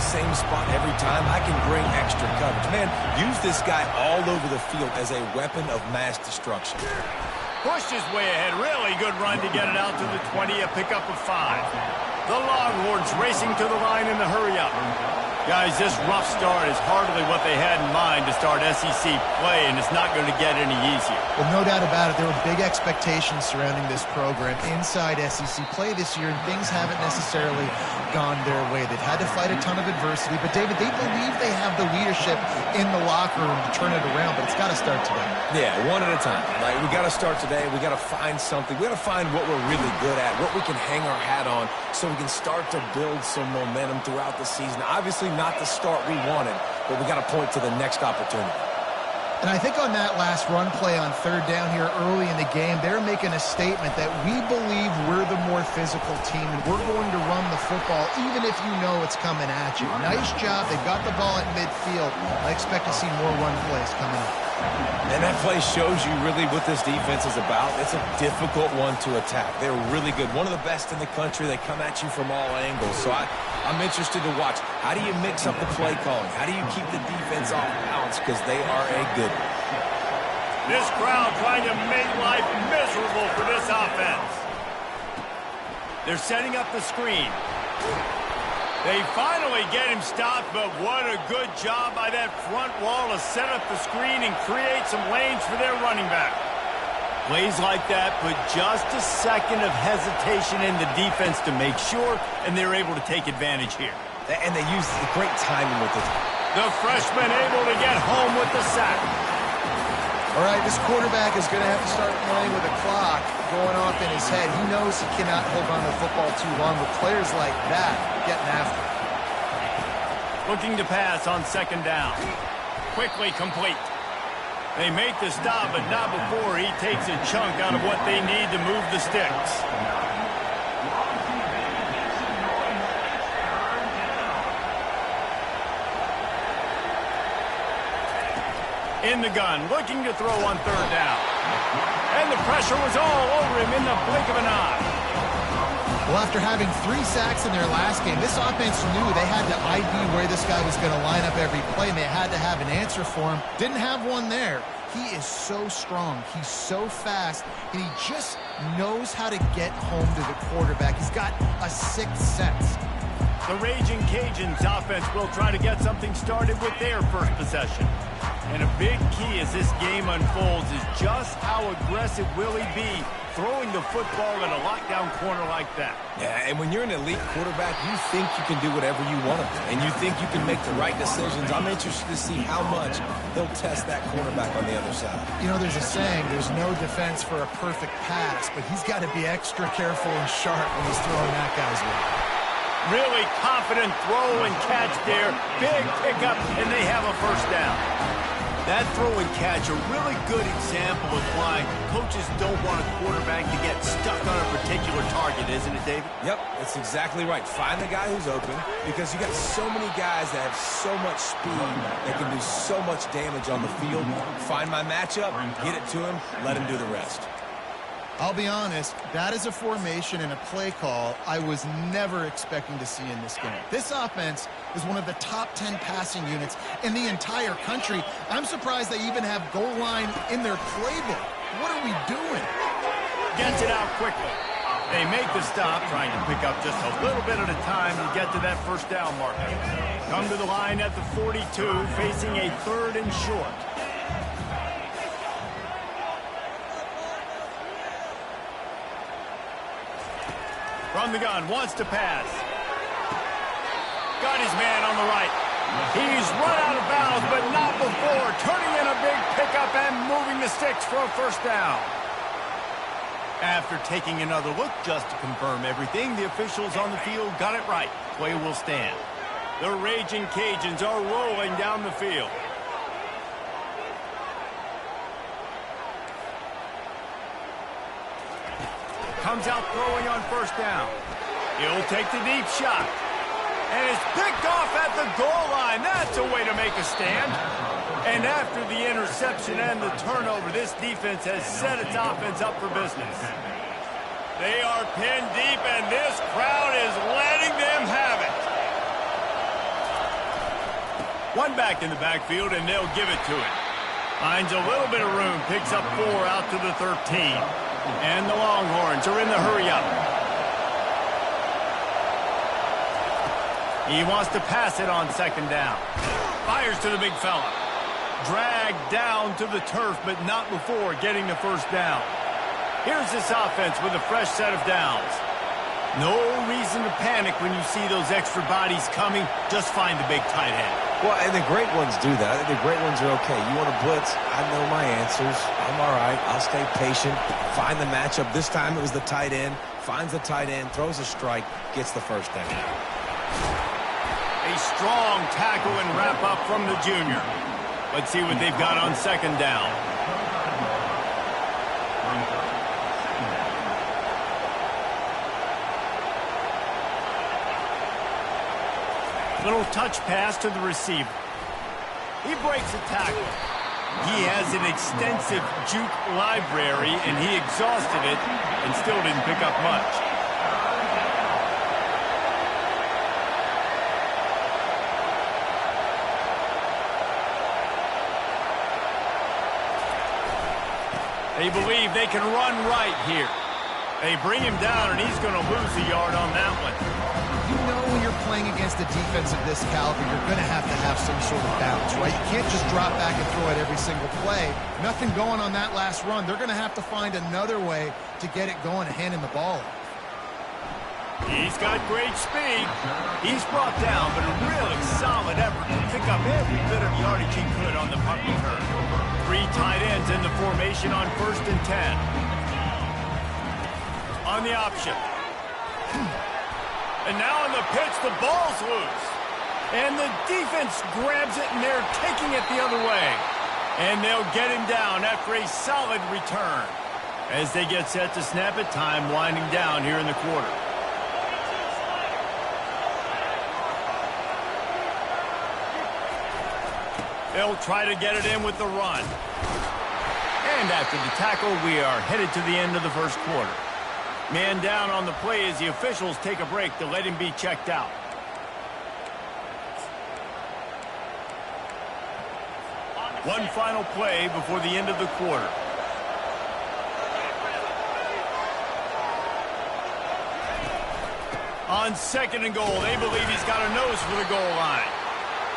same spot every time, I can bring extra coverage. Man, use this guy all over the field as a weapon of mass destruction. Pushed his way ahead. Really good run to get it out to the 20, a pickup of 5. The Longhorns racing to the line in the hurry-up. Guys, this rough start is hardly what they had in mind to start SEC play, and it's not going to get any easier. Well, no doubt about it. There were big expectations surrounding this program inside SEC play this year, and things haven't necessarily gone their way. They've had to fight a ton of adversity, but, David, they believe they have the leadership in the locker room to turn it around, but it's got to start today. Yeah, one at a time. Like, we got to start today. We got to find something. We got to find what we're really good at, what we can hang our hat on, so we can start to build some momentum throughout the season. Obviously, not the start we wanted, but we got to point to the next opportunity. And I think on that last run play on third down here early in the game, they're making a statement that we believe we're the more physical team and we're going to run the football even if you know it's coming at you. Nice job. They've got the ball at midfield. I expect to see more run plays coming up. And that play shows you really what this defense is about. It's a difficult one to attack. They're really good. One of the best in the country. They come at you from all angles. So I'm interested to watch. How do you mix up the play calling? How do you keep the defense off balance? Because they are a good one. This crowd trying to make life miserable for this offense. They're setting up the screen. They finally get him stopped, but what a good job by that front wall to set up the screen and create some lanes for their running back. Plays like that put just a second of hesitation in the defense to make sure, and they're able to take advantage here. And they use the great timing with it. The freshman able to get home with the sack. All right, this quarterback is going to have to start playing with the clock going off in his head. He knows he cannot hold on to the football too long, but players like that getting after him. Looking to pass on second down. Quickly complete. They make the stop, but not before he takes a chunk out of what they need to move the sticks. In the gun, looking to throw on third down. And the pressure was all over him in the blink of an eye. Well, after having 3 sacks in their last game, this offense knew they had to ID where this guy was going to line up every play, and they had to have an answer for him. Didn't have one there. He is so strong. He's so fast, and he just knows how to get home to the quarterback. He's got a sixth sense. The Raging Cajuns offense will try to get something started with their first possession. And a big key as this game unfolds is just how aggressive will he be throwing the football at a lockdown corner like that. Yeah, and when you're an elite quarterback, you think you can do whatever you want to do, and you think you can make the right decisions. I'm interested to see how much he'll test that quarterback on the other side. You know, there's a saying, there's no defense for a perfect pass, but he's got to be extra careful and sharp when he's throwing that guy's way. Really confident throw and catch there. Big pickup, and they have a first down. That throw and catch, a really good example of why coaches don't want a quarterback to get stuck on a particular target, isn't it, David? Yep, that's exactly right. Find the guy who's open, because you got so many guys that have so much speed that can do so much damage on the field. Find my matchup, get it to him, let him do the rest. I'll be honest, that is a formation and a play call I was never expecting to see in this game. This offense is one of the top 10 passing units in the entire country. I'm surprised they even have goal line in their playbook. What are we doing? Gets it out quickly. They make the stop, trying to pick up just a little bit at a time to get to that first down marker. Come to the line at the 42, facing a 3rd and short. From the gun, wants to pass. Got his man on the right. He's run out of bounds, but not before. Turning in a big pickup and moving the sticks for a first down. After taking another look just to confirm everything, the officials on the field got it right. Play will stand. The Raging Cajuns are rolling down the field. Comes out throwing on first down. He'll take the deep shot. And it's picked off at the goal line. That's a way to make a stand. And after the interception and the turnover, this defense has set its offense up for business. They are pinned deep, and this crowd is letting them have it. One back in the backfield, and they'll give it to him. Finds a little bit of room, picks up 4 out to the 13. And the Longhorns are in the hurry-up. He wants to pass it on second down. Fires to the big fella. Dragged down to the turf, but not before getting the first down. Here's this offense with a fresh set of downs. No reason to panic when you see those extra bodies coming. Just find the big tight end. Well, and the great ones do that. I think the great ones are okay. You want to blitz, I know my answers. I'm all right. I'll stay patient, find the matchup. This time it was the tight end. Finds the tight end, throws a strike, gets the first down. A strong tackle and wrap up from the junior. Let's see what they've got on second down. Little touch pass to the receiver. He breaks a tackle. He has an extensive juke library, and he exhausted it and still didn't pick up much. They believe they can run right here. They bring him down, and he's going to lose a yard on that one. You know when you're playing against a defense of this caliber, you're going to have some sort of balance, right? You can't just drop back and throw it every single play. Nothing going on that last run. They're going to have to find another way to get it going and handing the ball off. He's got great speed. He's brought down, but a really solid effort to pick up every bit of yardage he could on the punt return. 3 tight ends in the formation on 1st and 10. On the option. And now on the pitch, the ball's loose. And the defense grabs it, and they're taking it the other way. And they'll get him down after a solid return. As they get set to snap it, time winding down here in the quarter. They'll try to get it in with the run. And after the tackle, we are headed to the end of the first quarter. Man down on the play as the officials take a break to let him be checked out. One final play before the end of the quarter. On 2nd and goal, they believe he's got a nose for the goal line.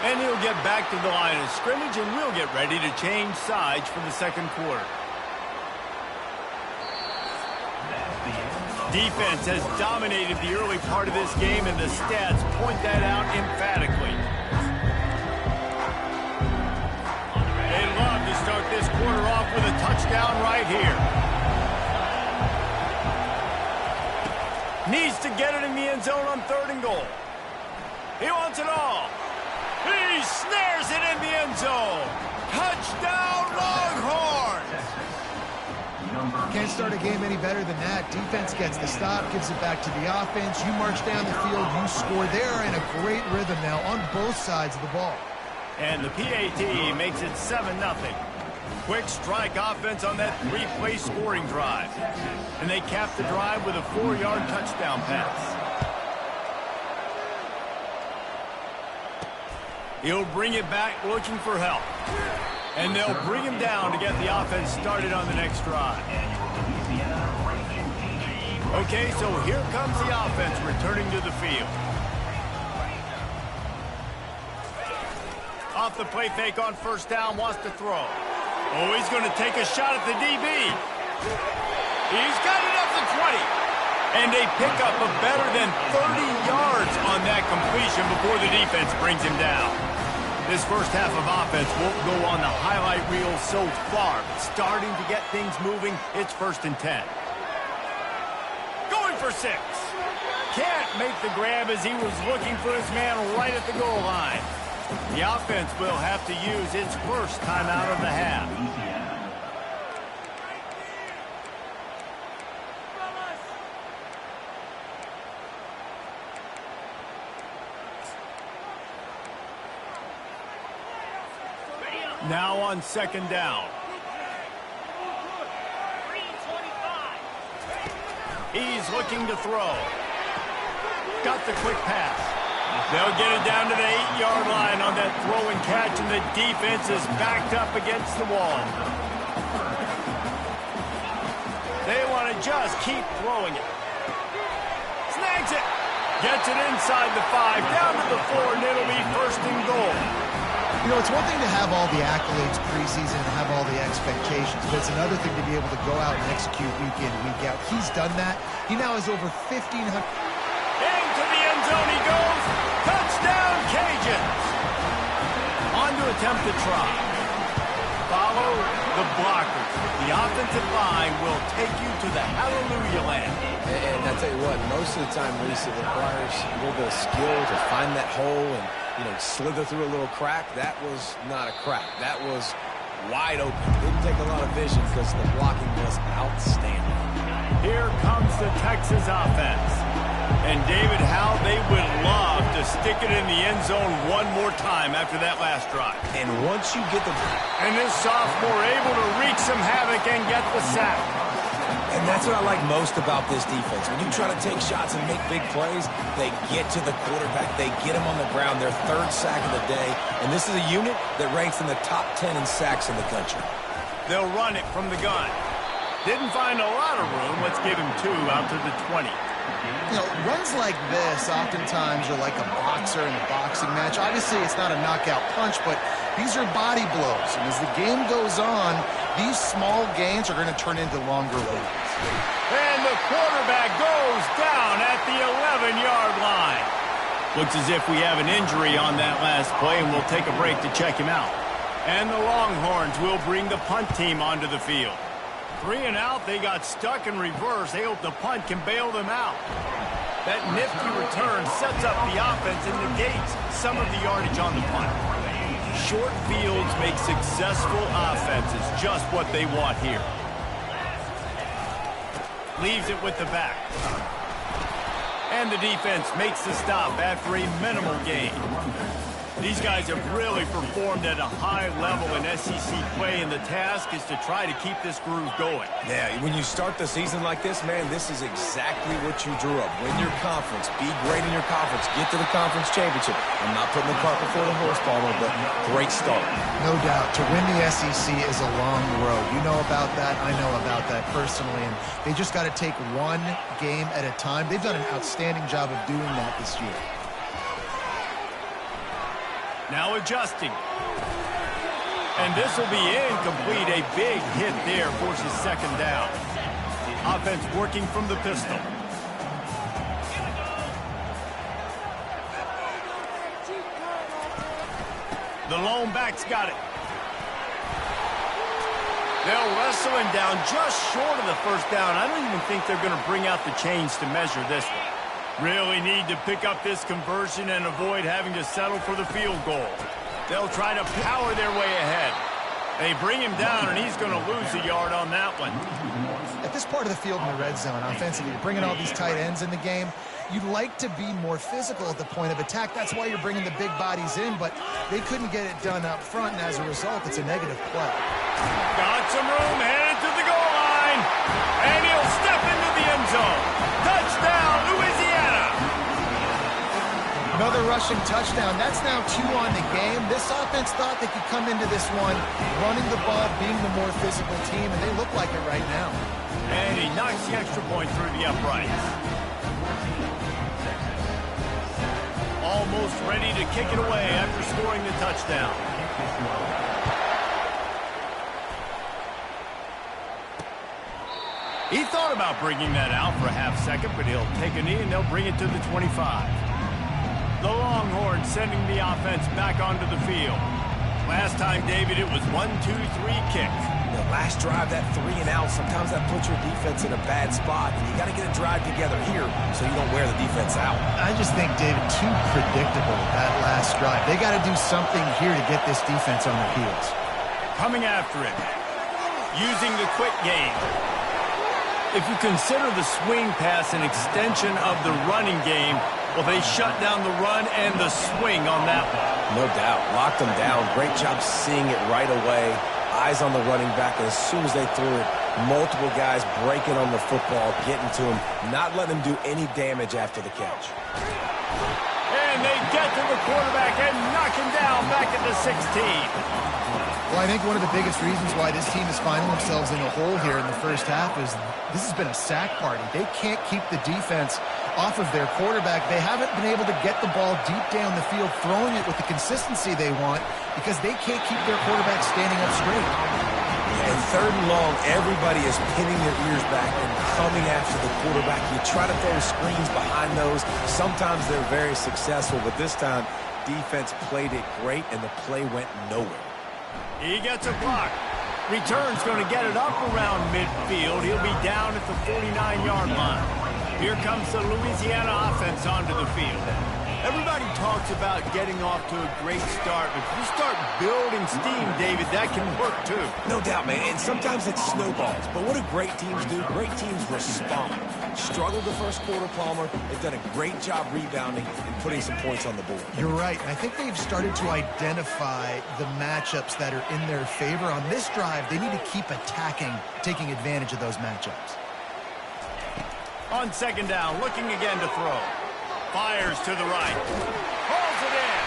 And he'll get back to the line of scrimmage, and we'll get ready to change sides for the second quarter. Defense has dominated the early part of this game, and the stats point that out emphatically. They'd love to start this quarter off with a touchdown right here. Needs to get it in the end zone on 3rd and goal. He wants it all. He snares it in the end zone. Touchdown, Longhorns! Can't start a game any better than that. Defense gets the stop, gives it back to the offense. You march down the field, you score. They're in a great rhythm now on both sides of the ball. And the PAT makes it 7-0. Quick strike offense on that 3-play scoring drive. And they cap the drive with a 4-yard touchdown pass. He'll bring it back looking for help. And they'll bring him down to get the offense started on the next drive. Okay, so here comes the offense returning to the field. Off the play fake on 1st down, wants to throw. Oh, he's going to take a shot at the DB. He's got it up to 20. And they pick up a better than 30 yards on that completion before the defense brings him down. This first half of offense won't go on the highlight reel so far, but starting to get things moving, it's 1st and 10. Going for 6. Can't make the grab as he was looking for his man right at the goal line. The offense will have to use its first timeout of the half. Now on 2nd down. He's looking to throw. Got the quick pass. They'll get it down to the 8-yard line on that that throw and catch, and the defense is backed up against the wall. They want to just keep throwing it. Snags it. Gets it inside the 5, down to the 4, and it'll be first and goal. You know, it's one thing to have all the accolades preseason and have all the expectations, but it's another thing to be able to go out and execute week in, week out. He's done that. He now has over 1,500. Into the end zone he goes. Touchdown, Cajuns. On to attempt to try. Follow the blockers. The offensive line will take you to the hallelujah land. And I tell you what, most of the time, Reese, it requires a little bit of skill to find that hole and, you know, slither through a little crack. That was not a crack. That was wide open. Didn't take a lot of vision because the blocking was outstanding. Here comes the Texas offense. And David, how they would love to stick it in the end zone one more time after that last drive. And once you get the... And this sophomore able to wreak some havoc and get the sack. And that's what I like most about this defense. When you try to take shots and make big plays, they get to the quarterback. They get him on the ground. Their 3rd sack of the day. And this is a unit that ranks in the top 10 in sacks in the country. They'll run it from the gun. Didn't find a lot of room. Let's give him 2 out to the 20. You know, runs like this oftentimes are like a boxer in a boxing match. Obviously, it's not a knockout punch, but these are body blows. And as the game goes on, these small gains are going to turn into longer runs. And the quarterback goes down at the 11-yard line. Looks as if we have an injury on that last play, and we'll take a break to check him out. And the Longhorns will bring the punt team onto the field. 3 and out, they got stuck in reverse. They hope the punt can bail them out. That nifty return sets up the offense and negates some of the yardage on the punt. Short fields make successful offenses just what they want here. Leaves it with the back. And the defense makes the stop after a minimal gain. These guys have really performed at a high level in SEC play, and the task is to try to keep this groove going. Yeah, when you start the season like this, man, this is exactly what you drew up. Win your conference, be great in your conference, get to the conference championship. I'm not putting the cart before the horse, Palmer, but great start. No doubt. To win the SEC is a long road. You know about that. I know about that personally. And they just got to take one game at a time. They've done an outstanding job of doing that this year. Now adjusting. And this will be incomplete. A big hit there forces 2nd down. Offense working from the pistol. The lone back's got it. They'll wrestle him down just short of the 1st down. I don't even think they're going to bring out the chains to measure this one. Really need to pick up this conversion and avoid having to settle for the field goal. They'll try to power their way ahead. They bring him down, and he's going to lose a yard on that one. At this part of the field in the red zone, offensively, you're bringing all these tight ends in the game. You'd like to be more physical at the point of attack. That's why you're bringing the big bodies in, but they couldn't get it done up front, and as a result, it's a negative play. Got some room, headed to the goal line, and he'll step into the end zone. Touchdown, Louisiana! Another rushing touchdown. That's now 2 on the game. This offense thought they could come into this one running the ball, being the more physical team, and they look like it right now. And he knocks the extra point through the uprights. Almost ready to kick it away after scoring the touchdown. He thought about bringing that out for a half second, but he'll take a knee and they'll bring it to the 25. The Longhorns sending the offense back onto the field. Last time, David, it was 1-2-3 kick. The last drive, that 3 and out, sometimes that puts your defense in a bad spot. And you got to get a drive together here so you don't wear the defense out. I just think, David, too predictable that last drive. They got to do something here to get this defense on their heels. Coming after it. Using the quick game. If you consider the swing pass an extension of the running game, well, they shut down the run and the swing on that one. No doubt. Locked them down. Great job seeing it right away. Eyes on the running back. And as soon as they threw it, multiple guys breaking on the football, getting to him, not letting him do any damage after the catch. And they get to the quarterback and knock him down back to 16. Well, I think one of the biggest reasons why this team is finding themselves in a hole here in the first half is this has been a sack party. They can't keep the defense off of their quarterback. They haven't been able to get the ball deep down the field, throwing it with the consistency they want because they can't keep their quarterback standing up straight. And third and long, everybody is pinning their ears back and coming after the quarterback. You try to throw screens behind those. Sometimes they're very successful, but this time, defense played it great, and the play went nowhere. He gets a block. Return's going to get it up around midfield. He'll be down at the 49-yard line. Here comes the Louisiana offense onto the field. Everybody talks about getting off to a great start, but if you start building steam, David, that can work too. No doubt, man, and sometimes it snowballs. But what do great teams do? Great teams respond. Struggled the first quarter, Palmer. They've done a great job rebounding and putting some points on the board. You're right. I think they've started to identify the matchups that are in their favor. On this drive, they need to keep attacking, taking advantage of those matchups. On second down, looking again to throw. Fires to the right. Pulls it in.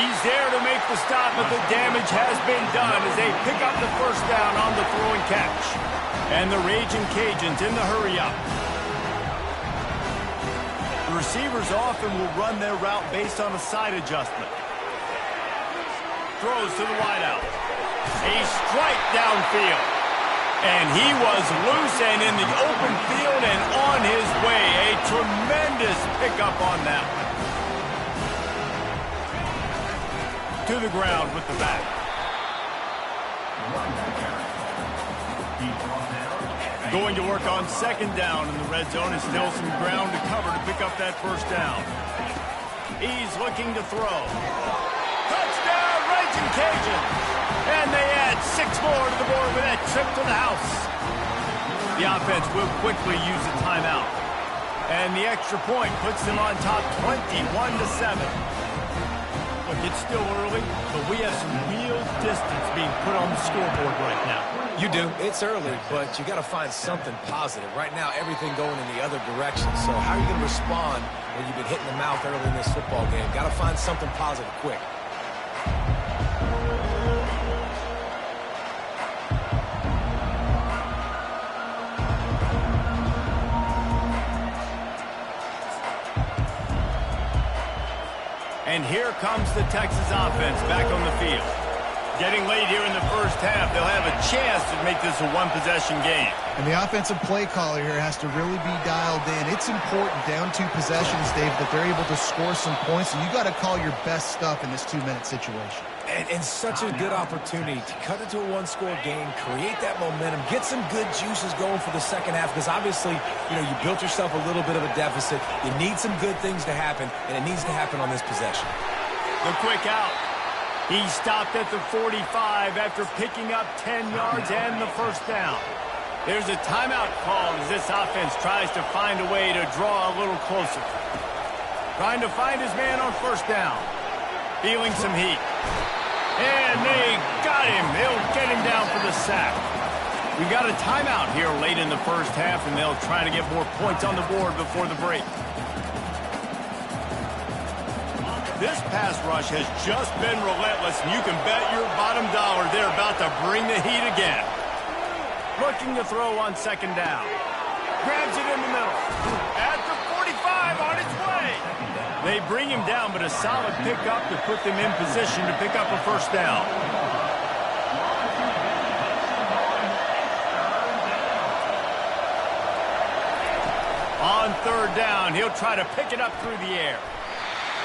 He's there to make the stop, but the damage has been done as they pick up the first down on the throw and catch. And the Raging Cajuns in the hurry-up. The receivers often will run their route based on a side adjustment. Throws to the wideout. A strike downfield. And he was loose and in the open field and on his way. A tremendous pickup on that one. To the ground with the back. Going to work on second down in the red zone and still some ground to cover to pick up that first down. He's looking to throw. Touchdown, Raging Cajuns! And they add 6 more to the board with that trip to the house. The offense will quickly use a timeout. And the extra point puts them on top 21-7. Look, it's still early, but we have some real distance being put on the scoreboard right now. You do. It's early, but you got to find something positive. Right now, everything going in the other direction. So how are you going to respond when you've been hitting the mouth early in this football game? Got to find something positive quick. And here comes the Texas offense back on the field. Getting late here in the first half, they'll have a chance to make this a one-possession game. And the offensive play caller here has to really be dialed in. It's important down 2 possessions, Dave, that they're able to score some points. And you got to call your best stuff in this 2-minute situation. And such a good opportunity to cut it to a one-score game, create that momentum, get some good juices going for the second half, because obviously, you built yourself a little bit of a deficit. You need some good things to happen, and it needs to happen on this possession. The quick out. He stopped at the 45 after picking up 10 yards and the first down. There's a timeout called as this offense tries to find a way to draw a little closer. Trying to find his man on first down. Feeling some heat. And they got him. They'll get him down for the sack. We got a timeout here late in the first half, and they'll try to get more points on the board before the break. This pass rush has just been relentless, and you can bet your bottom dollar they're about to bring the heat again. Looking to throw on second down. Grabs it in the middle. At the 45 on its way. They bring him down, but a solid pickup to put them in position to pick up a first down. On third down, he'll try to pick it up through the air.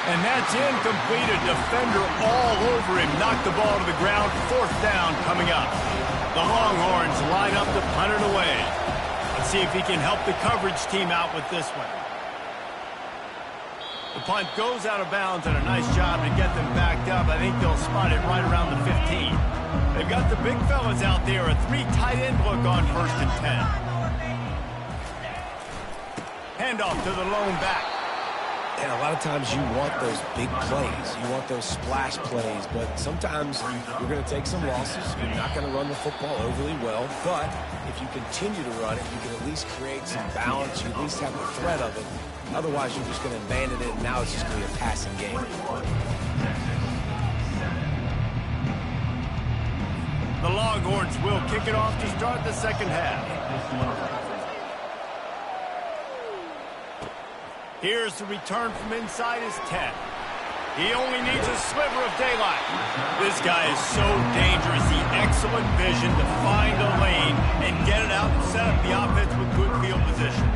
And that's incomplete. A defender all over him. Knocked the ball to the ground. Fourth down coming up. The Longhorns line up to punt it away. Let's see if he can help the coverage team out with this one. The punt goes out of bounds, and a nice job to get them backed up. I think they'll spot it right around the 15. They've got the big fellas out there. A 3 tight end look on 1st and 10. Handoff to the lone back. And a lot of times you want those big plays. You want those splash plays. But sometimes you're going to take some losses. You're not going to run the football overly well. But if you continue to run it, you can at least create some balance. You at least have the threat of it. Otherwise, you're just going to abandon it, and now it's just going to be a passing game. Longhorns will kick it off to start the second half. Here's the return from inside his 10. He only needs a sliver of daylight. This guy is so dangerous. He excellent vision to find a lane and get it out and set up the offense with good field position.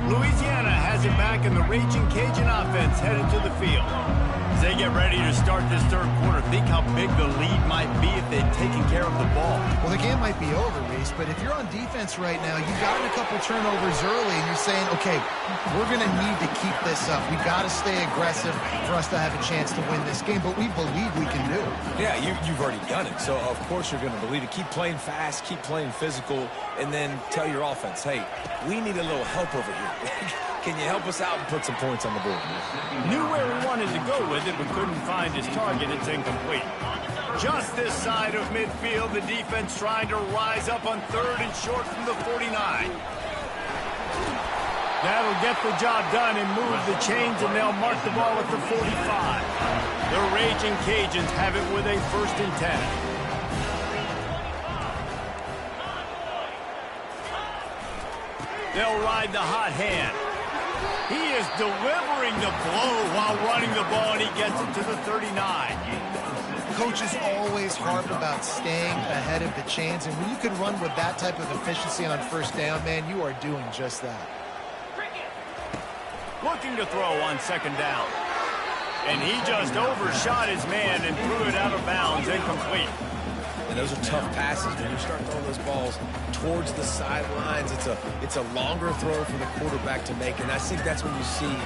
Louisiana has it back in the Raging Cajun offense headed to the field. As they get ready to start this third quarter, think how big the lead might be if they'd taken care of the ball. Well, the game might be over, Reese, but if you're on defense right now, you've gotten a couple turnovers early, and you're saying, okay, we're going to need to keep this up. We've got to stay aggressive for us to have a chance to win this game, but we believe we can do it. Yeah, you've already done it, so of course you're going to believe it. Keep playing fast, keep playing physical, and then tell your offense, hey, we need a little help over here. Can you help us out and put some points on the board? Knew where he wanted to go with it, but couldn't find his target. It's incomplete. Just this side of midfield, the defense trying to rise up on third and short from the 49. That'll get the job done and move the chains, and they'll mark the ball at the 45. The Raging Cajuns have it with a 1st and 10. They'll ride the hot hand. He is delivering the blow while running the ball, and he gets it to the 39. Coaches always harp about staying ahead of the chains, and when you can run with that type of efficiency on first down, man, you are doing just that. Looking to throw on 2nd down. And he just overshot his man and threw it out of bounds, incomplete. And those are tough passes. When you start throwing those balls towards the sidelines, it's a longer throw for the quarterback to make. And I think that's when you see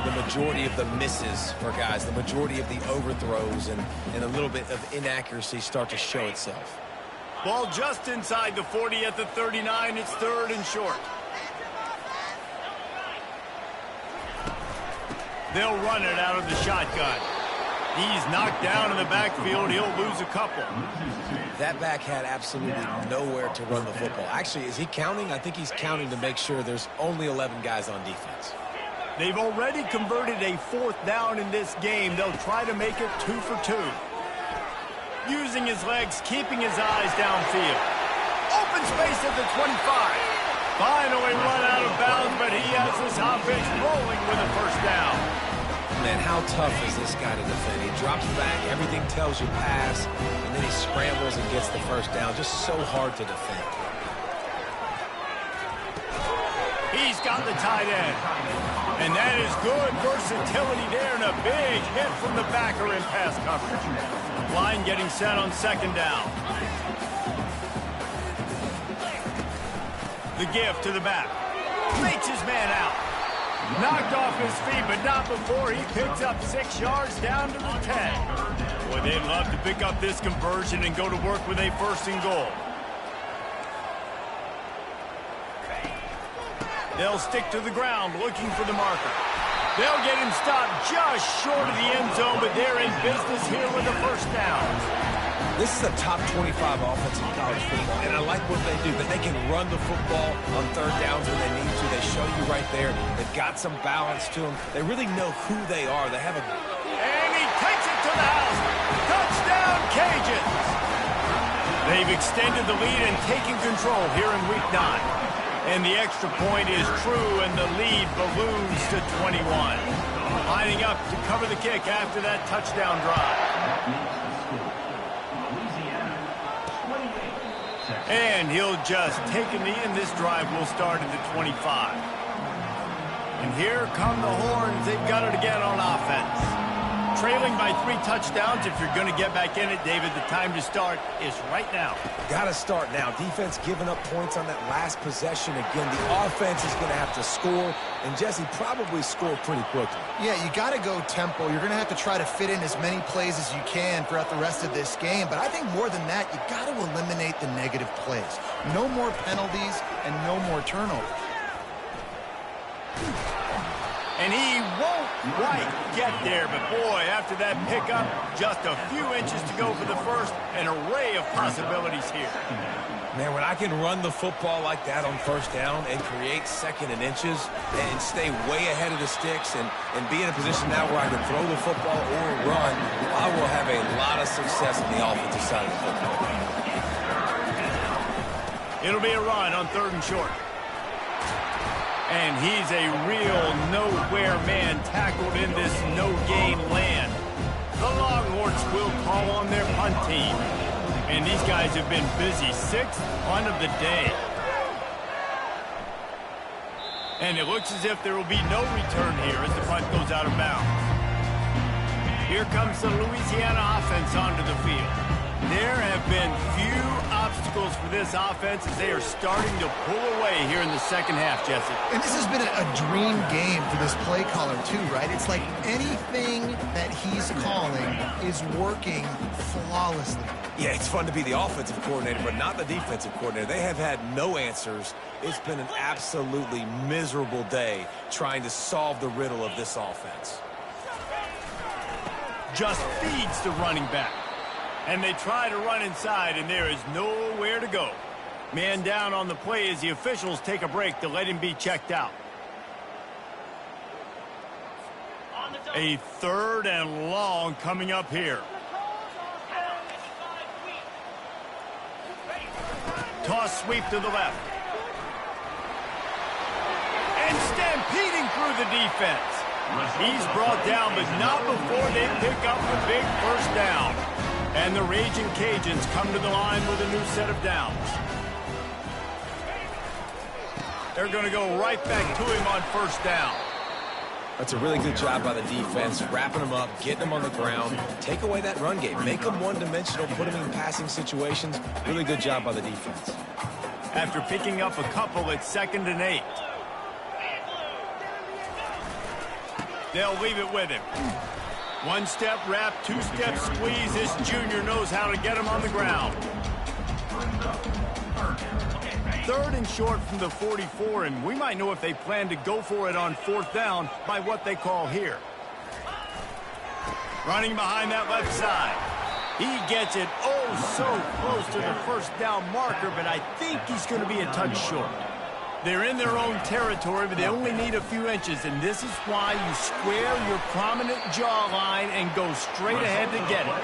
the majority of the misses for guys, the majority of the overthrows and a little bit of inaccuracy start to show itself. Ball just inside the 40 at the 39. It's 3rd and short. They'll run it out of the shotgun. He's knocked down in the backfield. He'll lose a couple. That back had absolutely nowhere to run the football. Actually, is he counting? I think he's counting to make sure there's only 11 guys on defense. They've already converted a 4th down in this game. They'll try to make it 2 for 2. Using his legs, keeping his eyes downfield. Open space at the 25. Finally run out of bounds, but he has this offense rolling with a 1st down. Man, how tough is this guy to defend? He drops back, everything tells you pass, and then he scrambles and gets the 1st down. Just so hard to defend. He's got the tight end. And that is good versatility there, and a big hit from the backer in pass coverage. Line getting set on 2nd down. The give to the back. Fakes his man out. Knocked off his feet, but not before he picks up 6 yards down to the 10. Boy, they'd love to pick up this conversion and go to work with a 1st and goal. They'll stick to the ground looking for the marker. They'll get him stopped just short of the end zone, but they're in business here with a 1st down. This is a top 25 offense in college football, and I like what they do. That they can run the football on 3rd downs when they need to. They show you right there. They've got some balance to them. They really know who they are. They have a... And he takes it to the house. Touchdown, Cajuns. They've extended the lead and taken control here in Week 9. And the extra point is true, and the lead balloons to 21. Lining up to cover the kick after that touchdown drive. And he'll just take a knee, and this drive will start at the 25. And here come the horns. They've got it again on offense. Trailing by 3 touchdowns. If you're going to get back in it, David, the time to start is right now. Got to start now. Defense giving up points on that last possession. Again, the offense is going to have to score, and Jesse probably score pretty quickly. Yeah, you got to go tempo. You're going to have to try to fit in as many plays as you can throughout the rest of this game. But I think more than that, you got to eliminate the negative plays. No more penalties and no more turnovers. And he won't quite get there, but boy, after that pickup, just a few inches to go for the 1st, an array of possibilities here. Man, when I can run the football like that on 1st down and create 2nd and inches and stay way ahead of the sticks and be in a position now where I can throw the football or run, I will have a lot of success on the offensive side of the football. It'll be a run on 3rd and short. And he's a real nowhere man tackled in this no-gain land. The Longhorns will call on their punt team. And these guys have been busy. 6th punt of the day. And it looks as if there will be no return here as the punt goes out of bounds. Here comes the Louisiana offense onto the field. There have been few obstacles for this offense as they are starting to pull away here in the second half, Jesse. And this has been a dream game for this play caller too, right? It's like anything that he's calling is working flawlessly. Yeah, it's fun to be the offensive coordinator, but not the defensive coordinator. They have had no answers. It's been an absolutely miserable day trying to solve the riddle of this offense. Just feeds the running back. And they try to run inside, and there is nowhere to go. Man down on the play as the officials take a break to let him be checked out. A 3rd and long coming up here. Toss sweep to the left. And stampeding through the defense. He's brought down, but not before they pick up the big 1st down. And the Raging Cajuns come to the line with a new set of downs. They're going to go right back to him on 1st down. That's a really good job by the defense, wrapping them up, getting them on the ground, take away that run game, make them one-dimensional, put them in passing situations. Really good job by the defense. After picking up a couple, it's 2nd and 8. They'll leave it with him. 1-step wrap, 2-step squeeze. This junior knows how to get him on the ground. 3rd and short from the 44, and we might know if they plan to go for it on 4th down by what they call here. Running behind that left side. He gets it so close to the 1st down marker, but I think he's going to be a touch short. They're in their own territory, but they only need a few inches, and this is why you square your prominent jawline and go straight ahead to get it.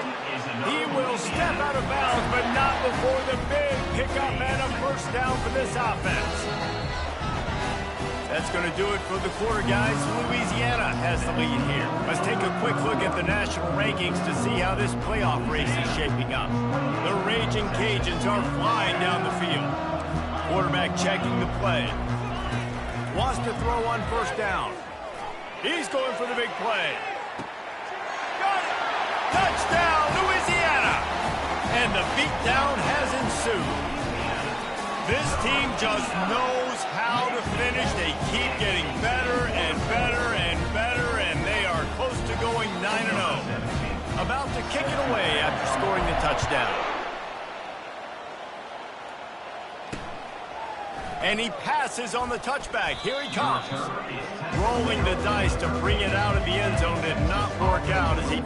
He will step out of bounds, but not before the big pickup and a 1st down for this offense. That's going to do it for the quarter, guys. Louisiana has the lead here. Let's take a quick look at the national rankings to see how this playoff race is shaping up. The Raging Cajuns are flying down the field. Quarterback checking the play. Wants to throw on 1st down. He's going for the big play. Got it! Touchdown, Louisiana! And the beatdown has ensued. This team just knows how to finish. They keep getting better and better and better, and they are close to going 9-0. About to kick it away after scoring the touchdown. And he passes on the touchback. Here he comes. Rolling the dice to bring it out of the end zone did not work out as he...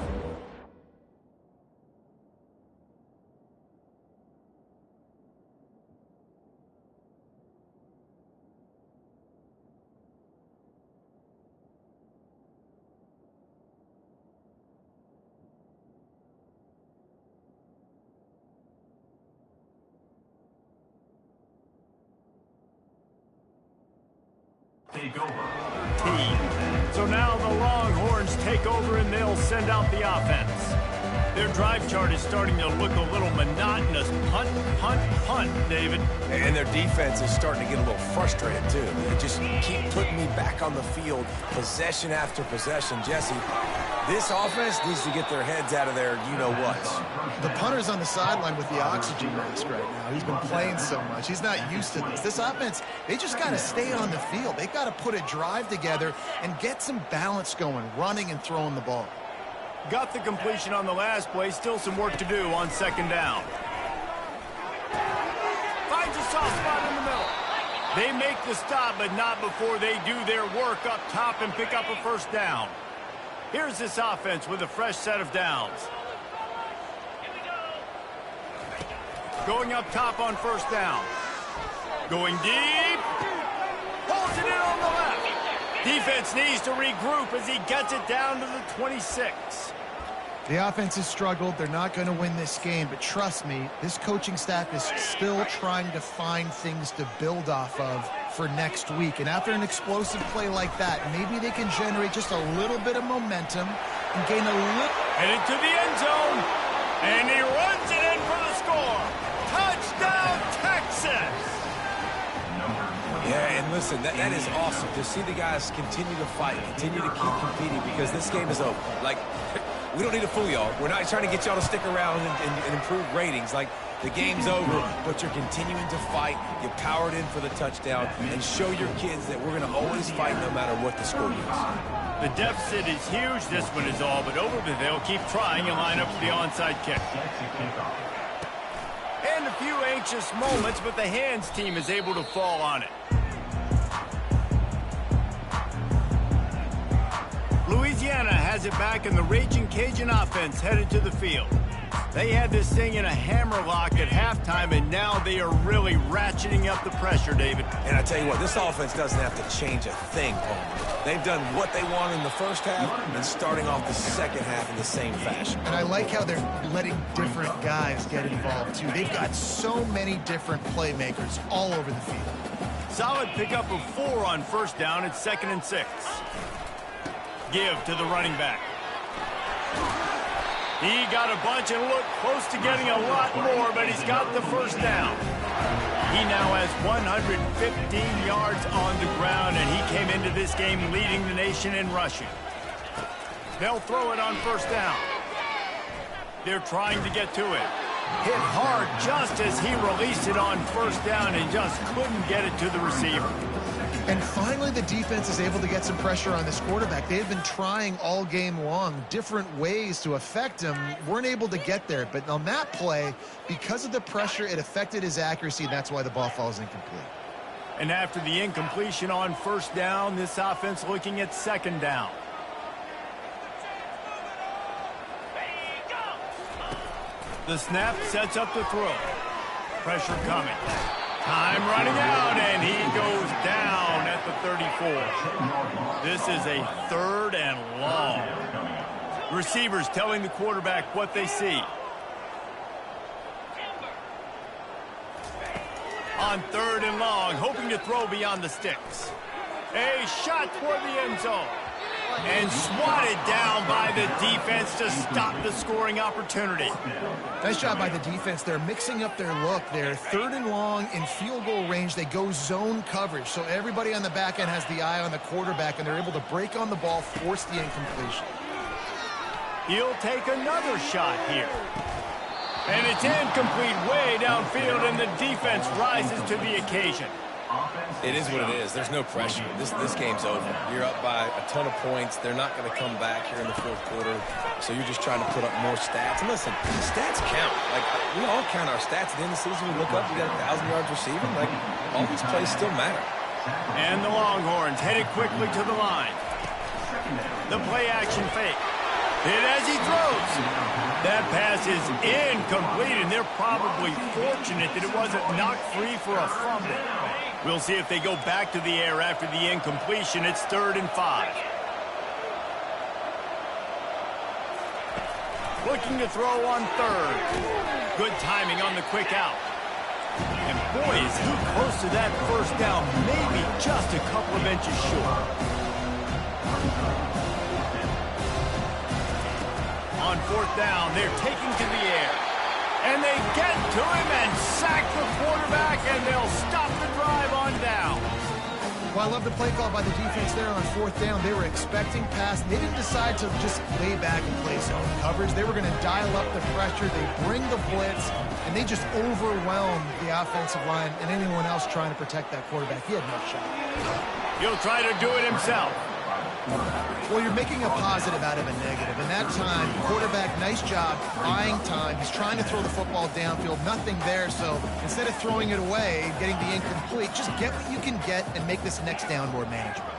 So now the Longhorns take over and they'll send out the offense. Their drive chart is starting to look a little monotonous. Punt, punt, punt, David. And their defense is starting to get a little frustrated, too. They just keep putting me back on the field, possession after possession. Jesse, this offense needs to get their heads out of their you-know-whats. The punter's on the sideline with the oxygen mask right now. He's been playing so much. He's not used to this. This offense, they just got to stay on the field. They've got to put a drive together and get some balance going, running and throwing the ball. Got the completion on the last play. Still some work to do on 2nd down. Finds a soft spot in the middle. They make the stop, but not before they do their work up top and pick up a 1st down. Here's this offense with a fresh set of downs. Going up top on 1st down. Going deep. Pulls it in on the left. Defense needs to regroup as he gets it down to the 26. The offense has struggled. They're not going to win this game, but trust me, this coaching staff is still trying to find things to build off of for next week. And after an explosive play like that, maybe they can generate just a little bit of momentum and gain a little... Headed to the end zone, and he runs it in for the score. Touchdown, Texas! Yeah, and listen, that is awesome to see the guys continue to fight, continue to keep competing, because this game is over. Like, we don't need to fool y'all. We're not trying to get y'all to stick around and improve ratings. Like, the game's over, but you're continuing to fight. You powered in for the touchdown, and show your kids that we're going to always fight no matter what the score is. The deficit is huge. This one is all but over, but they'll keep trying and line up for the onside kick. And a few anxious moments, but the hands team is able to fall on it. Louisiana has it back, and the Raging Cajun offense headed to the field. They had this thing in a hammerlock at halftime, and now they are really ratcheting up the pressure, David. And I tell you what, this offense doesn't have to change a thing, Paul. They've done what they want in the first half and starting off the second half in the same fashion. And I like how they're letting different guys get involved, too. They've got so many different playmakers all over the field. Solid pickup of 4 on first down. It's 2nd and 6. Give to the running back. He got a bunch and looked close to getting a lot more, but he's got the first down. He now has 115 yards on the ground, and he came into this game leading the nation in rushing. They'll throw it on first down. They're trying to get to it. Hit hard just as he released it on first down and just couldn't get it to the receiver. And finally, the defense is able to get some pressure on this quarterback. They've been trying all game long different ways to affect him. Weren't able to get there. But on that play, because of the pressure, it affected his accuracy, and that's why the ball falls incomplete. And after the incompletion on first down, this offense looking at 2nd down. The snap sets up the throw. Pressure coming. Time running out, and he goes down at the 34. This is a 3rd and long. Receivers telling the quarterback what they see. On 3rd and long, hoping to throw beyond the sticks. A shot toward the end zone. And swatted down by the defense to stop the scoring opportunity. Nice job by the defense. They're mixing up their look. They're 3rd and long in field goal range. They go zone coverage. So everybody on the back end has the eye on the quarterback, and they're able to break on the ball, force the incompletion. He'll take another shot here. And it's incomplete way downfield, and the defense rises to the occasion. It is what it is. There's no pressure. This game's over. You're up by a ton of points. They're not going to come back here in the 4th quarter. So you're just trying to put up more stats. And listen, stats count. Like, we all count our stats. At the end of the season, we look up, we got 1,000 yards receiving. Like, all these plays still matter. And the Longhorns headed quickly to the line. The play action fake. Hit as he throws. That pass is incomplete, and they're probably fortunate that it wasn't knocked free for a fumble. We'll see if they go back to the air after the incompletion. It's 3rd and 5. Looking to throw on 3rd. Good timing on the quick out. And boy, is he close to that first down, maybe just a couple of inches short. On 4th down, they're taking to the air. And they get to him and sack the quarterback, and they'll stop the drive on down. Well, I love the play call by the defense there on 4th down. They were expecting pass. They didn't decide to just lay back and play zone coverage. They were going to dial up the pressure. They bring the blitz, and they just overwhelm the offensive line and anyone else trying to protect that quarterback. He had no shot. He'll try to do it himself. Well, you're making a positive out of a negative. And that time, quarterback, nice job, buying time. He's trying to throw the football downfield. Nothing there, so instead of throwing it away, getting the incomplete, just get what you can get and make this next down more manageable.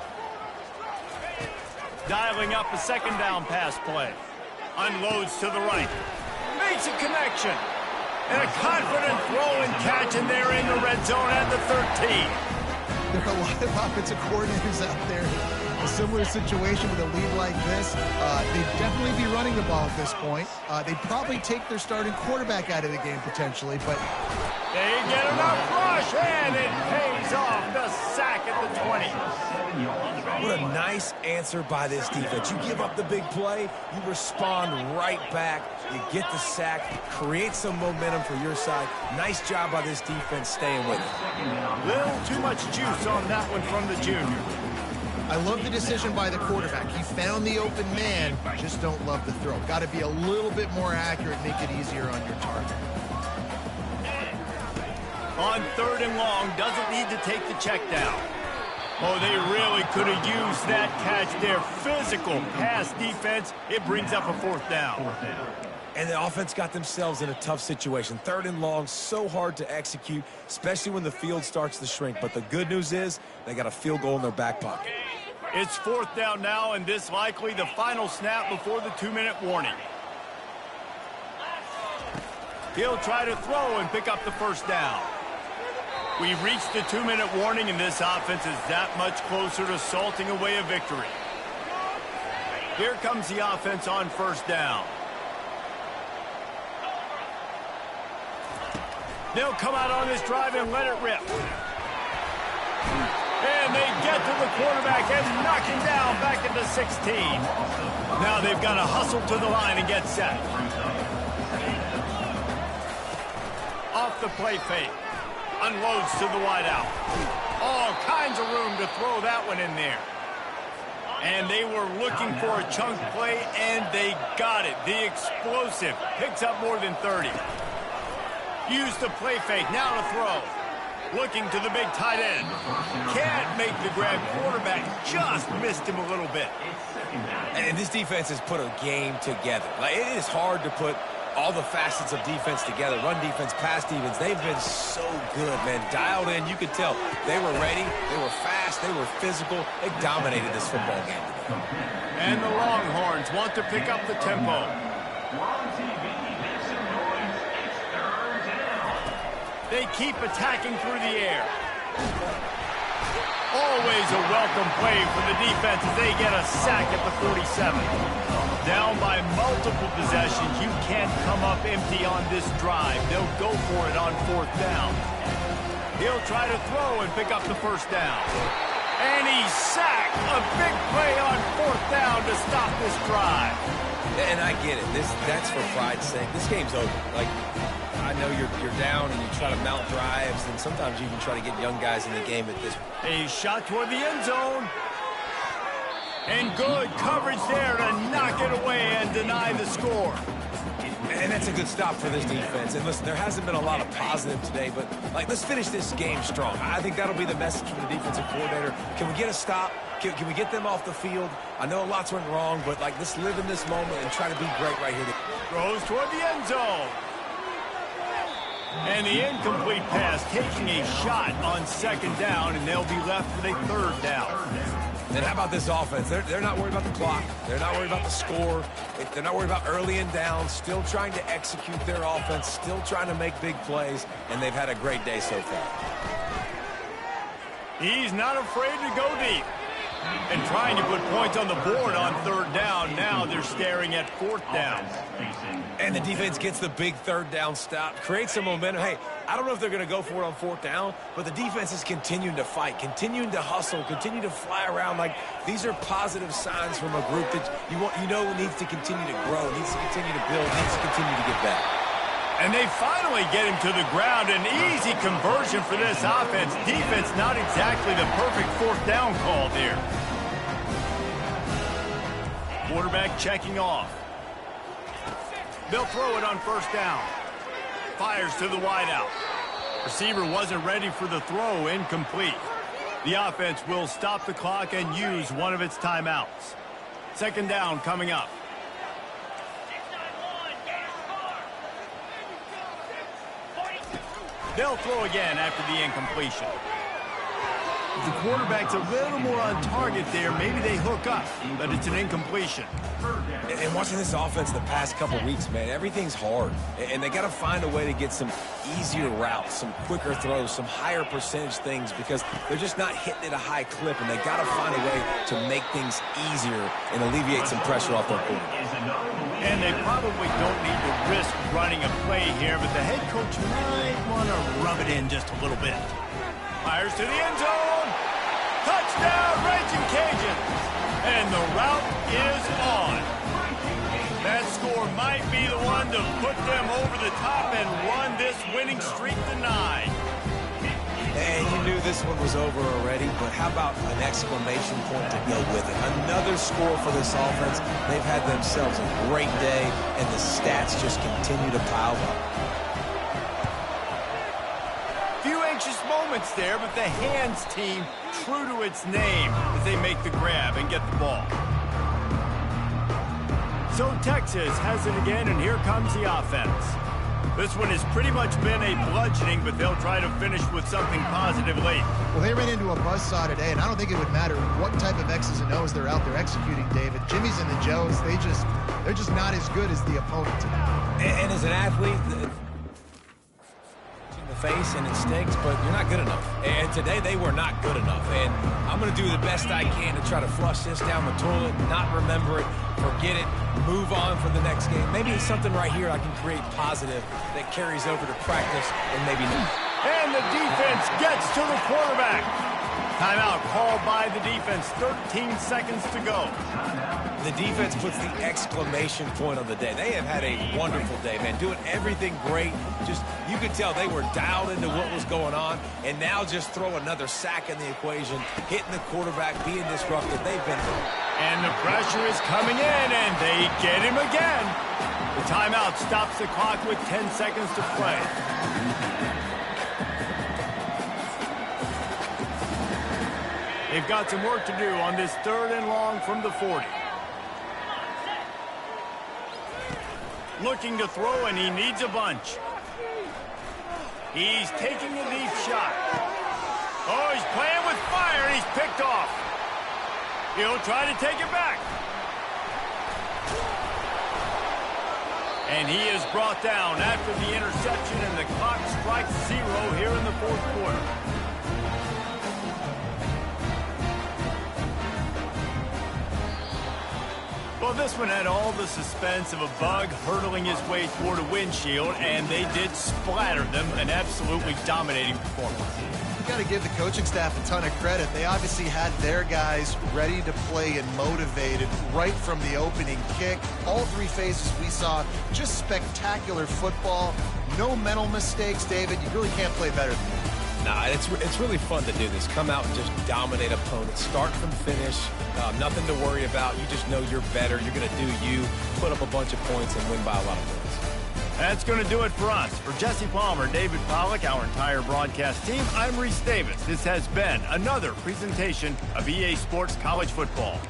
Dialing up a 2nd down pass play. Unloads to the right. Makes a connection. And a confident throw and catch, and they're in the red zone at the 13. There are a lot of offensive coordinators out there similar situation with a lead like this, they'd definitely be running the ball at this point. They'd probably take their starting quarterback out of the game potentially, but they get enough rush, and it pays off. The sack at the 20. What a nice answer by this defense. You give up the big play, you respond right back, you get the sack, create some momentum for your side. Nice job by this defense staying with it. Little too much juice on that one from the junior. I love the decision by the quarterback. He found the open man, just don't love the throw. Got to be a little bit more accurate, make it easier on your target. On 3rd and long, doesn't need to take the check down. Oh, they really could have used that catch there. Physical pass defense. It brings up a 4th down. And the offense got themselves in a tough situation. 3rd and long, so hard to execute, especially when the field starts to shrink. But the good news is they got a field goal in their back pocket. It's 4th down now, and this likely the final snap before the 2-minute warning. He'll try to throw and pick up the 1st down. We've reached the 2-minute warning, and this offense is that much closer to salting away a victory. Here comes the offense on 1st down. They'll come out on this drive and let it rip. And they get to the quarterback and knock him down back into 16. Now they've got to hustle to the line and get set. Off the play fake. Unloads to the wideout. All kinds of room to throw that one in there. And they were looking for a chunk play, and they got it. The explosive picks up more than 30. Use the play fake, now to throw. Looking to the big tight end. Can't make the grab. Quarterback just missed him a little bit. And this defense has put a game together. Like, it is hard to put all the facets of defense together. Run defense, pass defense. They've been so good, man. Dialed in. You could tell they were ready. They were fast. They were physical. They dominated this football game today. And the Longhorns want to pick up the tempo. They keep attacking through the air. Always a welcome play for the defense as they get a sack at the 47. Down by multiple possessions, you can't come up empty on this drive. They'll go for it on 4th down. He'll try to throw and pick up the 1st down. And he's sacked. A big play on 4th down to stop this drive. And I get it. That's for pride's sake. This game's over. Like, I know you're down and you try to mount drives, and sometimes you even try to get young guys in the game at this point. A shot toward the end zone. And good coverage there to knock it away and deny the score. And that's a good stop for this defense. And listen, there hasn't been a lot of positive today, but like, let's finish this game strong. I think that'll be the message from the defensive coordinator. Can we get a stop? Can we get them off the field? I know lots went wrong, but like, let's live in this moment and try to be great right here. Throws toward the end zone. And the incomplete pass taking a shot on 2nd down, and they'll be left with a 3rd down. And how about this offense? They're not worried about the clock. They're not worried about the score. They're not worried about early and down. Still trying to execute their offense. Still trying to make big plays. And they've had a great day so far. He's not afraid to go deep. And trying to put points on the board on 3rd down. Now they're staring at 4th down. And the defense gets the big 3rd down stop. Creates some momentum. Hey, I don't know if they're going to go for it on 4th down, but the defense is continuing to fight, continuing to hustle, continue to fly around. Like, these are positive signs from a group that you know needs to continue to grow, needs to continue to build, needs to continue to get better. And they finally get him to the ground. An easy conversion for this offense. Defense not exactly the perfect 4th down call there. Quarterback checking off. They'll throw it on 1st down. Fires to the wideout. Receiver wasn't ready for the throw. Incomplete. The offense will stop the clock and use one of its timeouts. 2nd down coming up. They'll throw again after the incompletion. If the quarterback's a little more on target there, maybe they hook up, but it's an incompletion. And watching this offense the past couple weeks, man, everything's hard. And they got to find a way to get some easier routes, some quicker throws, some higher percentage things because they're just not hitting at a high clip, and they got to find a way to make things easier and alleviate some pressure off their quarterback. And they probably don't need to risk running a play here, but the head coach might want to rub it in just a little bit. Fires to the end zone. Touchdown, Raging Cajuns. And the route is on. That score might be the one to put them over the top and run this winning streak to 9. And you knew this one was over already, but how about an exclamation point to go with it? Another score for this offense. They've had themselves a great day, and the stats just continue to pile up. Few anxious moments there, but the hands team true to its name as they make the grab and get the ball. So Texas has it again, and here comes the offense. This one has pretty much been a bludgeoning, but they'll try to finish with something positive late. Well, they ran into a buzzsaw today, and I don't think it would matter what type of X's and O's they're out there executing, David. Jimmy's and the Joes, they're just not as good as the opponent today. And as an athlete, face and it stinks, but you're not good enough. And today they were not good enough. And I'm going to do the best I can to try to flush this down the toilet, not remember it, forget it, move on for the next game. Maybe it's something right here I can create positive that carries over to practice and maybe not. And the defense gets to the quarterback. Timeout called by the defense. 13 seconds to go. The defense puts the exclamation point on the day. They have had a wonderful day, man. Doing everything great. Just, you could tell they were dialed into what was going on. And now just throw another sack in the equation, hitting the quarterback, being disruptive. They've been good. And the pressure is coming in, and they get him again. The timeout stops the clock with 10 seconds to play. They've got some work to do on this 3rd and long from the 40. Looking to throw, and he needs a bunch. He's taking a deep shot. Oh, he's playing with fire, and he's picked off. He'll try to take it back. And he is brought down after the interception, and the clock strikes 0 here in the 4th quarter. Well, this one had all the suspense of a bug hurtling his way toward a windshield, and they did splatter them. An absolutely dominating performance. You got to give the coaching staff a ton of credit. They obviously had their guys ready to play and motivated right from the opening kick. All 3 phases we saw, just spectacular football. No mental mistakes, David. You really can't play better than that. Nah, it's really fun to do this. Come out and just dominate opponents. Start from finish. Nothing to worry about. You just know you're better. You're going to do you, put up a bunch of points, and win by a lot of points. That's going to do it for us. For Jesse Palmer, David Pollack, our entire broadcast team, I'm Reese Davis. This has been another presentation of EA Sports College Football.